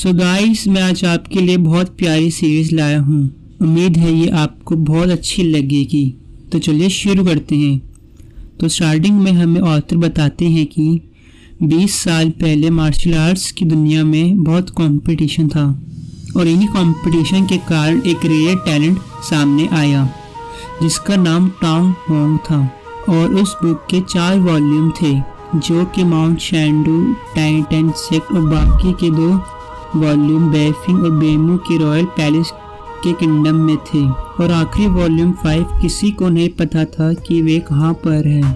So guys, मैं आज आपके लिए बहुत प्यारी सीरीज़ लाया हूँ। उम्मीद है ये आपको बहुत अच्छी लगेगी। तो चलिए शुरू करते हैं। तो स्टार्टिंग में हमें ऑथर बताते हैं कि 20 साल पहले मार्शल आर्ट्स की दुनिया में बहुत कंपटीशन था और इन्हीं कंपटीशन के कारण एक रेयर टैलेंट सामने आया जिसका नाम टांग होंग था और उस बुक के 4 वॉल्यूम थे जो कि माउंट शैंडू, टाइटन सेक्ट और बाकी के 2 वॉल्यूम बेफिंग और बेमू के रॉयल पैलेस के किंगडम में थे और आखिरी वॉल्यूम 5 किसी को नहीं पता था कि वे कहाँ पर है।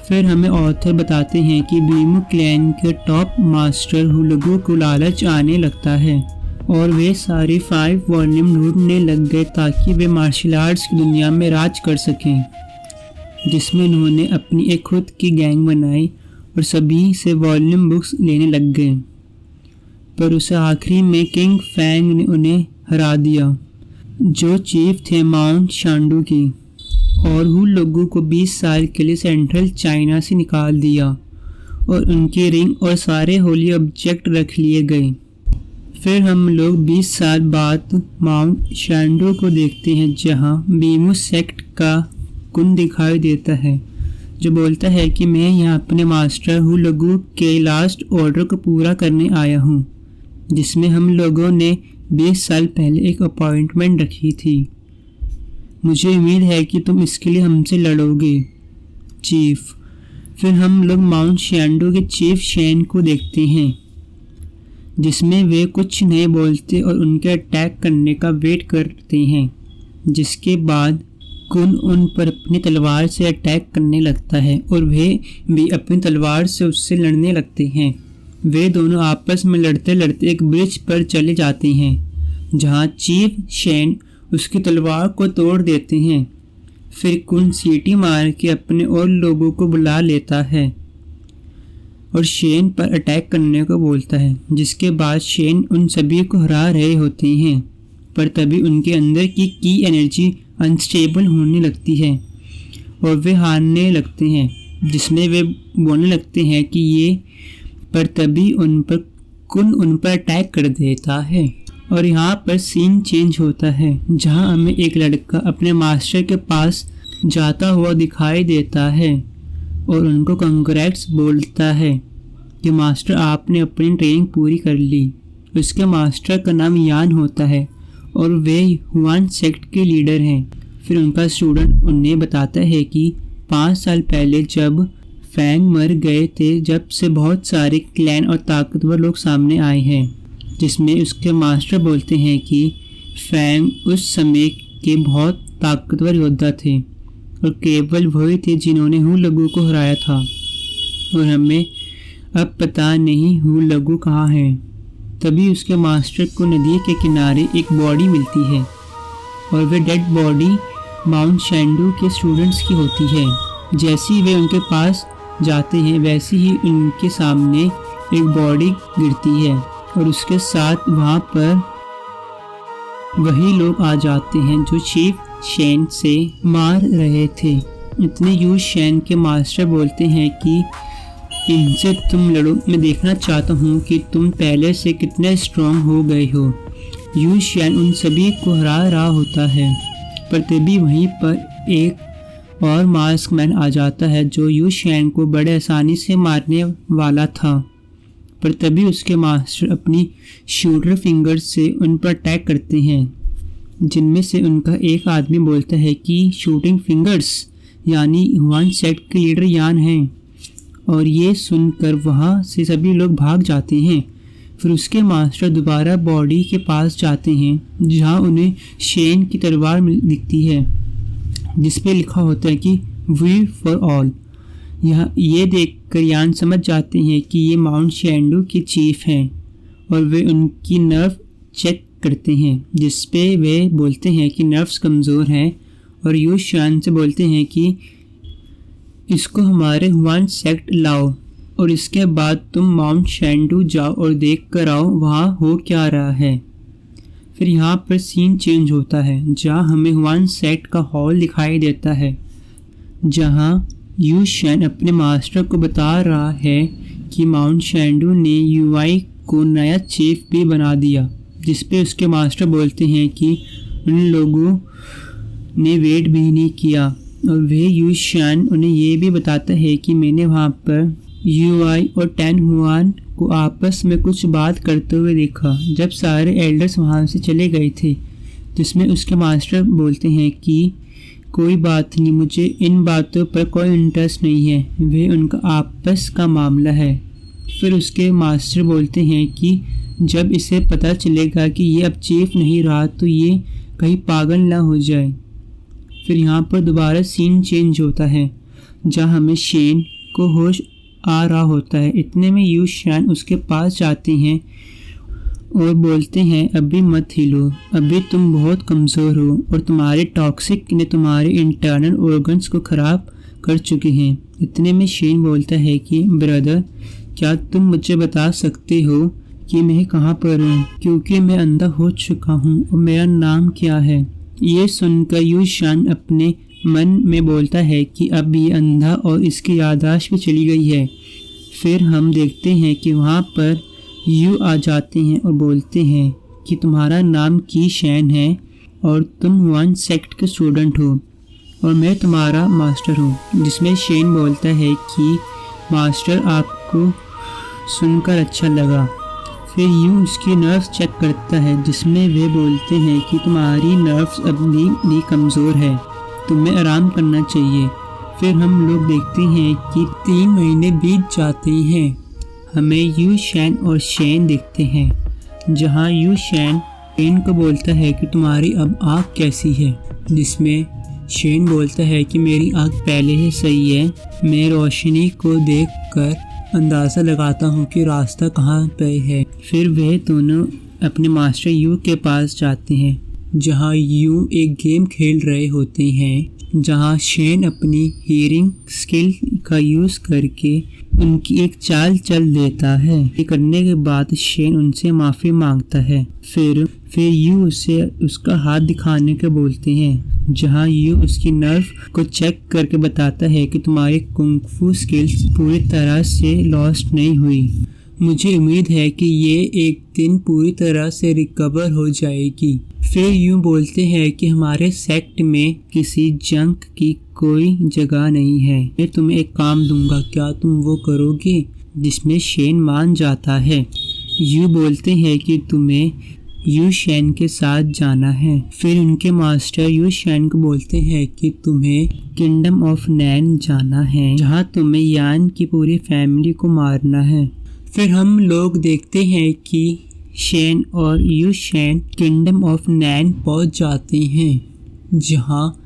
फिर हमें ऑथर बताते हैं कि बेमू क्लैन के टॉप मास्टर हुलगू को लालच आने लगता है और वे सारे 5 वॉल्यूम ढूंढने लग गए ताकि वे मार्शल आर्ट्स की दुनिया में राज कर सकें, जिसमें उन्होंने अपनी एक खुद की गैंग बनाई और सभी से वॉल्यूम बुक्स लेने लग गए। पर उसे आखिरी में किंग फैंग ने उन्हें हरा दिया जो चीफ थे माउंट शांडू की, और हुलगू को 20 साल के लिए सेंट्रल चाइना से निकाल दिया और उनके रिंग और सारे होली ऑब्जेक्ट रख लिए गए। फिर हम लोग 20 साल बाद माउंट शांडू को देखते हैं जहां बेमू सेक्ट का कुन दिखाई देता है जो बोलता है कि मैं यहाँ अपने मास्टर हुलगू के लास्ट ऑर्डर को पूरा करने आया हूँ, जिसमें हम लोगों ने 20 साल पहले एक अपॉइंटमेंट रखी थी। मुझे उम्मीद है कि तुम इसके लिए हमसे लड़ोगे, चीफ। फिर हम लोग माउंट शैंडू के चीफ शेन को देखते हैं जिसमें वे कुछ नहीं बोलते और उनके अटैक करने का वेट करते हैं, जिसके बाद कुन उन पर अपनी तलवार से अटैक करने लगता है और वे भी अपनी तलवार से उससे लड़ने लगते हैं। वे दोनों आपस में लड़ते लड़ते एक ब्रिज पर चले जाते हैं जहां चीफ शेन उसकी तलवार को तोड़ देते हैं। फिर कुन सीटी मार के अपने और लोगों को बुला लेता है और शेन पर अटैक करने को बोलता है, जिसके बाद शेन उन सभी को हरा रहे होते हैं। पर तभी उनके अंदर की एनर्जी अनस्टेबल होने लगती है और वे हारने लगते हैं, जिसमें वे बोलने लगते हैं कि ये, पर तभी कुन उन पर अटैक कर देता है। और यहाँ पर सीन चेंज होता है जहाँ हमें एक लड़का अपने मास्टर के पास जाता हुआ दिखाई देता है और उनको कंग्रेट्स बोलता है कि मास्टर आपने अपनी ट्रेनिंग पूरी कर ली। उसके मास्टर का नाम यान होता है और वे हुआन सेक्ट के लीडर हैं। फिर उनका स्टूडेंट उन्हें बताता है कि 5 साल पहले जब फैंग मर गए थे, जब से बहुत सारे क्लैन और ताकतवर लोग सामने आए हैं, जिसमें उसके मास्टर बोलते हैं कि फैंग उस समय के बहुत ताकतवर योद्धा थे और केवल वही थे जिन्होंने हुलगू को हराया था और हमें अब पता नहीं हुलगू कहाँ है। तभी उसके मास्टर को नदी के किनारे एक बॉडी मिलती है और वे डेड बॉडी माउंट शैंडू के स्टूडेंट्स की होती है। जैसे ही वे उनके पास जाते हैं वैसे ही उनके सामने एक बॉडी गिरती है और उसके साथ वहाँ पर वही लोग आ जाते हैं जो चीफ शेन से मार रहे थे। इतने यू शेन के मास्टर बोलते हैं कि इनसे तुम लड़ो, मैं देखना चाहता हूँ कि तुम पहले से कितने स्ट्रांग हो गए हो। यू शेन उन सभी को हरा रहा होता है, पर तभी वहीं पर एक और मास्क मैन आ जाता है जो यू शेन को बड़े आसानी से मारने वाला था। पर तभी उसके मास्टर अपनी शूटर फिंगर्स से उन पर अटैक करते हैं, जिनमें से उनका एक आदमी बोलता है कि शूटिंग फिंगर्स यानी हुआन सेक्ट के लीडर यान हैं, और ये सुनकर वहाँ से सभी लोग भाग जाते हैं। फिर उसके मास्टर दोबारा बॉडी के पास जाते हैं जहाँ उन्हें शेन की तलवार दिखती है जिस पे लिखा होता है कि वी फॉर ऑल। यहाँ ये देखकर यान समझ जाते हैं कि ये माउंट शैंडू के चीफ हैं और वे उनकी नर्व चेक करते हैं, जिस पे वे बोलते हैं कि नर्व्स कमज़ोर हैं और यू शान से बोलते हैं कि इसको हमारे हुआन सेक्ट लाओ और इसके बाद तुम माउंट शैंडू जाओ और देख कर आओ वहाँ हो क्या रहा है। फिर यहाँ पर सीन चेंज होता है जहाँ हमें हुआन सेक्ट का हॉल दिखाई देता है जहाँ यू शेन अपने मास्टर को बता रहा है कि माउंट शैंडू ने यूआई को नया चीफ भी बना दिया, जिसपे उसके मास्टर बोलते हैं कि उन लोगों ने वेट भी नहीं किया। और वह यू शान उन्हें ये भी बताता है कि मैंने वहाँ पर यूआई और टैन हुआन को आपस में कुछ बात करते हुए देखा जब सारे एल्डर्स वहाँ से चले गए थे, जिसमें उसके मास्टर बोलते हैं कि कोई बात नहीं, मुझे इन बातों पर कोई इंटरेस्ट नहीं है, वह उनका आपस का मामला है। फिर उसके मास्टर बोलते हैं कि जब इसे पता चलेगा कि ये अब चीफ नहीं रहा तो ये कहीं पागल ना हो जाए। फिर यहाँ पर दोबारा सीन चेंज होता है जहाँ हमें शेन को होश आ रहा होता है। इतने में यू शान उसके पास जाते हैं और बोलते हैं अभी मत हिलो, अभी तुम बहुत कमज़ोर हो और तुम्हारे टॉक्सिक ने तुम्हारे इंटरनल ऑर्गन्स को ख़राब कर चुके हैं। इतने में शेन बोलता है कि ब्रदर, क्या तुम मुझे बता सकते हो कि मैं कहाँ पर हूँ, क्योंकि मैं अंधा हो चुका हूँ और मेरा नाम क्या है। ये सुनकर यू शान अपने मन में बोलता है कि अब ये अंधा और इसकी याददाश्त भी चली गई है। फिर हम देखते हैं कि वहाँ पर यू आ जाते हैं और बोलते हैं कि तुम्हारा नाम की शैन है और तुम हुआन सेक्ट के स्टूडेंट हो और मैं तुम्हारा मास्टर हूँ। जिसमें शेन बोलता है कि मास्टर, आपको सुनकर अच्छा लगा। फिर यू उसकी नर्व्स चेक करता है, जिसमें वे बोलते हैं कि तुम्हारी नर्व्स अभी भी कमज़ोर है, तुम्हें आराम करना चाहिए। फिर हम लोग देखते हैं कि 3 महीने बीत जाते हैं। हमें यू शैन और शेन देखते हैं, जहाँ यू शैन शेन को बोलता है कि तुम्हारी अब आँख कैसी है, जिसमें शेन बोलता है कि मेरी आँख पहले ही सही है, मैं रोशनी को देखकर अंदाज़ा लगाता हूँ कि रास्ता कहाँ पे है। फिर वे दोनों अपने मास्टर यू के पास जाते हैं, जहाँ यू एक गेम खेल रहे होते हैं, जहाँ शेन अपनी हियरिंग स्किल का यूज़ करके उनकी एक चाल चल देता है। ये करने के बाद शेन उनसे माफ़ी मांगता है। फिर यू उसे उसका हाथ दिखाने के बोलते हैं, जहाँ यू उसकी नर्व को चेक करके बताता है कि तुम्हारी कुंग-फू स्किल्स पूरी तरह से लॉस्ट नहीं हुई। मुझे उम्मीद है कि ये एक दिन पूरी तरह से रिकवर हो जाएगी। फिर यूँ बोलते हैं कि हमारे सेक्ट में किसी जंक की कोई जगह नहीं है, मैं तुम्हें एक काम दूंगा, क्या तुम वो करोगे? जिसमें शेन मान जाता है। यू बोलते हैं कि तुम्हें यू शैन के साथ जाना है। फिर उनके मास्टर यू शैन को बोलते हैं कि तुम्हें किंगडम ऑफ नैन जाना है, जहाँ तुम्हें यान की पूरी फैमिली को मारना है। फिर हम लोग देखते हैं कि शेन और यू शैन किंगडम ऑफ नैन पहुँच जाते हैं, जहाँ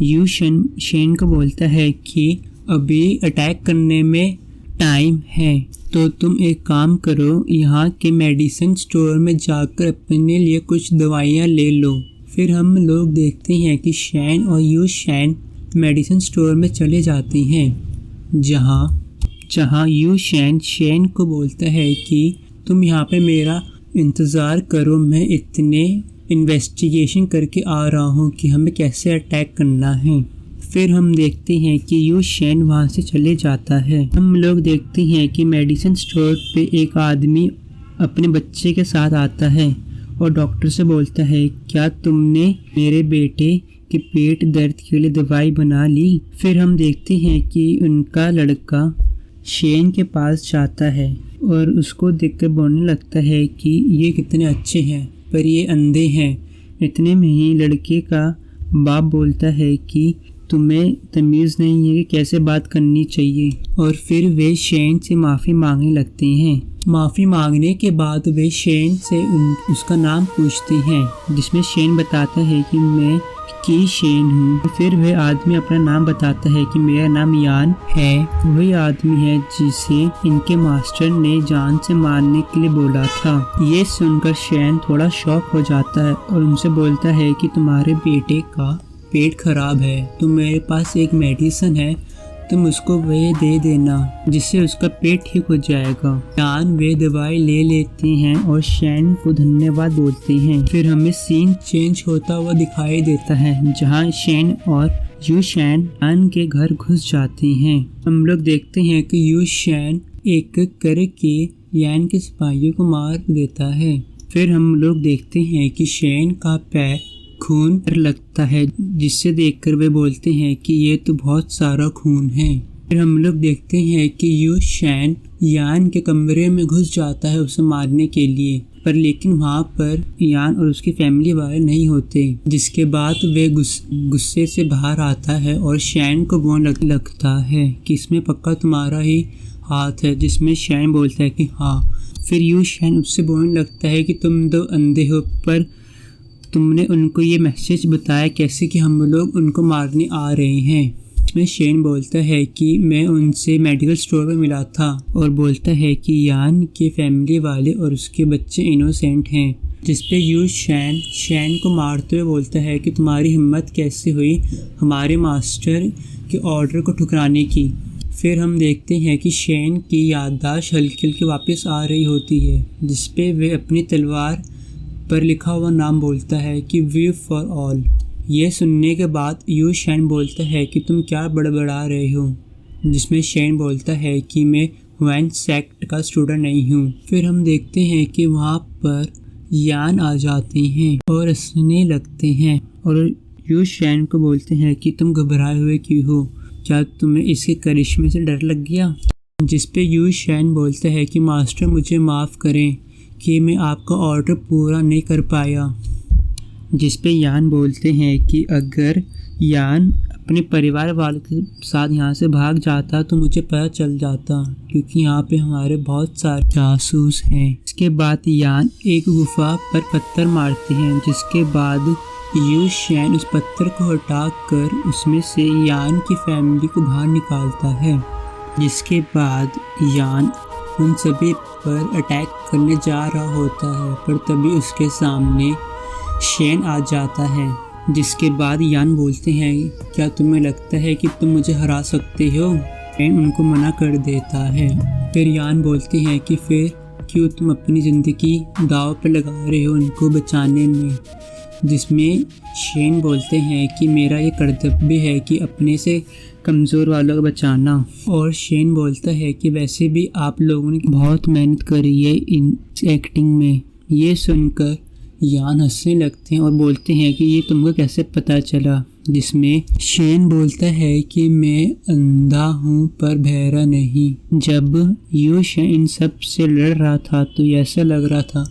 यू शेन को बोलता है कि अभी अटैक करने में टाइम है, तो तुम एक काम करो, यहाँ के मेडिसिन स्टोर में जाकर अपने लिए कुछ दवाइयाँ ले लो। फिर हम लोग देखते हैं कि शैन और यू शैन मेडिसिन स्टोर में चले जाते हैं, जहाँ यू शेन को बोलता है कि तुम यहाँ पे मेरा इंतज़ार करो, मैं इतने इन्वेस्टिगेशन करके आ रहा हूँ कि हमें कैसे अटैक करना है। फिर हम देखते हैं कि यू शैन वहाँ से चले जाता है। हम लोग देखते हैं कि मेडिसिन स्टोर पे एक आदमी अपने बच्चे के साथ आता है और डॉक्टर से बोलता है, क्या तुमने मेरे बेटे के पेट दर्द के लिए दवाई बना ली? फिर हम देखते हैं कि उनका लड़का शेन के पास जाता है और उसको देखकर बोलने लगता है कि ये कितने अच्छे हैं, पर ये अंधे हैं। इतने में ही लड़के का बाप बोलता है कि तुम्हें तमीज़ नहीं है कि कैसे बात करनी चाहिए, और फिर वे शेन से माफ़ी मांगने लगते हैं। माफ़ी मांगने के बाद वे शेन से उसका नाम पूछते हैं, जिसमें शेन बताता है कि मैं की शेन हूँ। फिर वह आदमी अपना नाम बताता है कि मेरा नाम यान है। वही आदमी है जिसे इनके मास्टर ने जान से मारने के लिए बोला था। ये सुनकर शेन थोड़ा शॉक हो जाता है और उनसे बोलता है कि तुम्हारे बेटे का पेट खराब है, तो मेरे पास एक मेडिसिन है, तुम उसको वे दे देना जिससे उसका पेट ठीक हो जाएगा। यान वे दवाई ले लेते हैं और शैन को धन्यवाद बोलते हैं। फिर हमें सीन चेंज होता हुआ दिखाई देता है, जहां शैन और यू शैन यान के घर घुस जाते हैं। हम लोग देखते हैं कि यू शैन एक करके यान के सिपाहियों को मार देता है। फिर हम लोग देखते हैं कि शेन का पैर खून पर लगता है, जिससे देखकर वे बोलते हैं कि ये तो बहुत सारा खून है। फिर हम लोग देखते हैं कि यू शेन यान के कमरे में घुस जाता है उसे मारने के लिए, पर लेकिन वहाँ पर यान और उसकी फैमिली वाले नहीं होते। जिसके बाद वे गुस्से से बाहर आता है और शेन को बोलने लगता है कि इसमें पक्का तुम्हारा ही हाथ है, जिसमें शेन बोलता है कि हाँ। फिर यू शेन उससे बोलने लगता है कि तुम दो अंधे हो, पर तुमने उनको ये मैसेज बताया कैसे कि हम लोग उनको मारने आ रहे हैं। इसमें शेन बोलता है कि मैं उनसे मेडिकल स्टोर में मिला था और बोलता है कि यान के फैमिली वाले और उसके बच्चे इनोसेंट हैं। जिसपे यू शेन को मारते हुए बोलता है कि तुम्हारी हिम्मत कैसे हुई हमारे मास्टर के ऑर्डर को ठुकराने की। फिर हम देखते हैं कि शेन की याददाश्त हल्की हल्की वापस आ रही होती है, जिसपे वे अपनी तलवार पर लिखा हुआ नाम बोलता है कि वी फॉर ऑल। ये सुनने के बाद यू शेन बोलता है कि तुम क्या बड़बड़ा रहे हो, जिसमें शेन बोलता है कि मैं वैन सेक्ट का स्टूडेंट नहीं हूँ। फिर हम देखते हैं कि वहाँ पर यान आ जाते हैं और हंसने लगते हैं और यू शेन को बोलते हैं कि तुम घबराए हुए क्यों हो, क्या तुम्हें इसके करिश्मे से डर लग गया। जिसपे यू शेन बोलता है कि मास्टर मुझे माफ़ करें कि मैं आपका ऑर्डर पूरा नहीं कर पाया। जिसपे यान बोलते हैं कि अगर यान अपने परिवार वालों के साथ यहाँ से भाग जाता तो मुझे पता चल जाता, क्योंकि यहाँ पे हमारे बहुत सारे जासूस हैं। इसके बाद यान एक गुफा पर पत्थर मारते हैं, जिसके बाद यू शेन उस पत्थर को हटाकर उसमें से यान की फैमिली को बाहर निकालता है। जिसके बाद यान उन सभी पर अटैक करने जा रहा होता है, पर तभी उसके सामने शेन आ जाता है। जिसके बाद यान बोलते हैं क्या तुम्हें लगता है कि तुम मुझे हरा सकते हो। शेन उनको मना कर देता है। फिर यान बोलते हैं कि फिर क्यों तुम अपनी ज़िंदगी दांव पर लगा रहे हो उनको बचाने में। जिसमें शेन बोलते हैं कि मेरा ये कर्तव्य है कि अपने से कमज़ोर वालों को बचाना। और शेन बोलता है कि वैसे भी आप लोगों ने बहुत मेहनत करी है इन एक्टिंग में। ये सुनकर यान हंसने लगते हैं और बोलते हैं कि ये तुमको कैसे पता चला। जिसमें शेन बोलता है कि मैं अंधा हूँ पर बहरा नहीं। जब यू शेन इन सब से लड़ रहा था तो ऐसा लग रहा था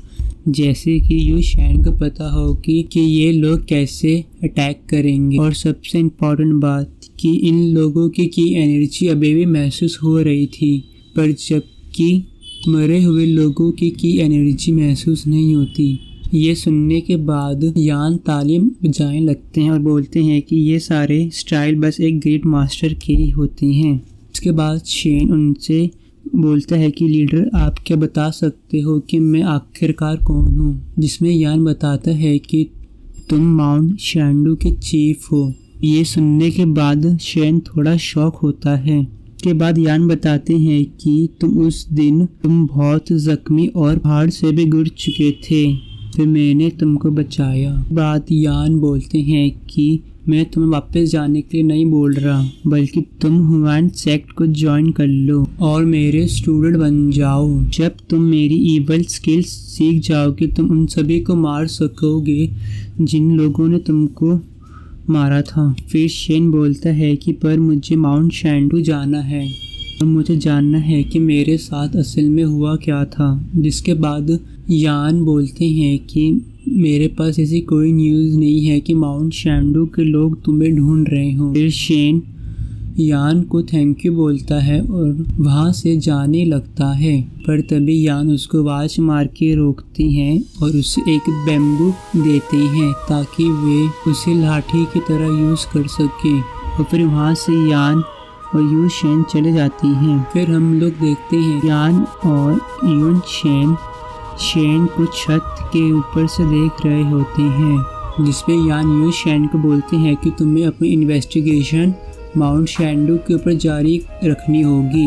जैसे कि यू शेन को पता हो कि ये लोग कैसे अटैक करेंगे। और सबसे इम्पोर्टेंट बात कि इन लोगों की एनर्जी अभी भी महसूस हो रही थी, पर जबकि मरे हुए लोगों की एनर्जी महसूस नहीं होती। ये सुनने के बाद यान तालीम बजाने लगते हैं और बोलते हैं कि ये सारे स्टाइल बस एक ग्रेट मास्टर के ही होते हैं। इसके बाद शेन उनसे बोलता है कि लीडर आप क्या बता सकते हो कि मैं आखिरकार कौन हूँ। जिसमें यान बताता है कि तुम माउंट शैंडू के चीफ हो। ये सुनने के बाद शेन थोड़ा शॉक होता है। के बाद यान बताते हैं कि तुम बहुत जख्मी और पहाड़ से भी गिर चुके थे, फिर मैंने तुमको बचाया। बाद यान बोलते हैं कि मैं तुम्हें वापस जाने के लिए नहीं बोल रहा, बल्कि तुम ह्यूमन सेक्ट को ज्वाइन कर लो और मेरे स्टूडेंट बन जाओ। जब तुम मेरी इवल स्किल्स सीख जाओगे तुम उन सभी को मार सकोगे जिन लोगों ने तुमको मारा था। फिर शेन बोलता है कि पर मुझे माउंट शैंडू जाना है और मुझे जानना है कि मेरे साथ असल में हुआ क्या था। जिसके बाद यान बोलते हैं कि मेरे पास ऐसी कोई न्यूज़ नहीं है कि माउंट शैंडू के लोग तुम्हें ढूंढ रहे हों। फिर शेन यान को थैंक यू बोलता है और वहाँ से जाने लगता है, पर तभी यान उसको आवाज मार के रोकती हैं और उसे एक बैम्बू देते हैं ताकि वे उसे लाठी की तरह यूज़ कर सके। और फिर वहाँ से यान और यू शेन चले जाती हैं। फिर हम लोग देखते हैं यान और यून शेन को छत के ऊपर से देख रहे होते हैं। जिसपे यान यू शेन को बोलते हैं कि तुम्हें अपनी इन्वेस्टिगेशन माउंट शैंडू के ऊपर जारी रखनी होगी।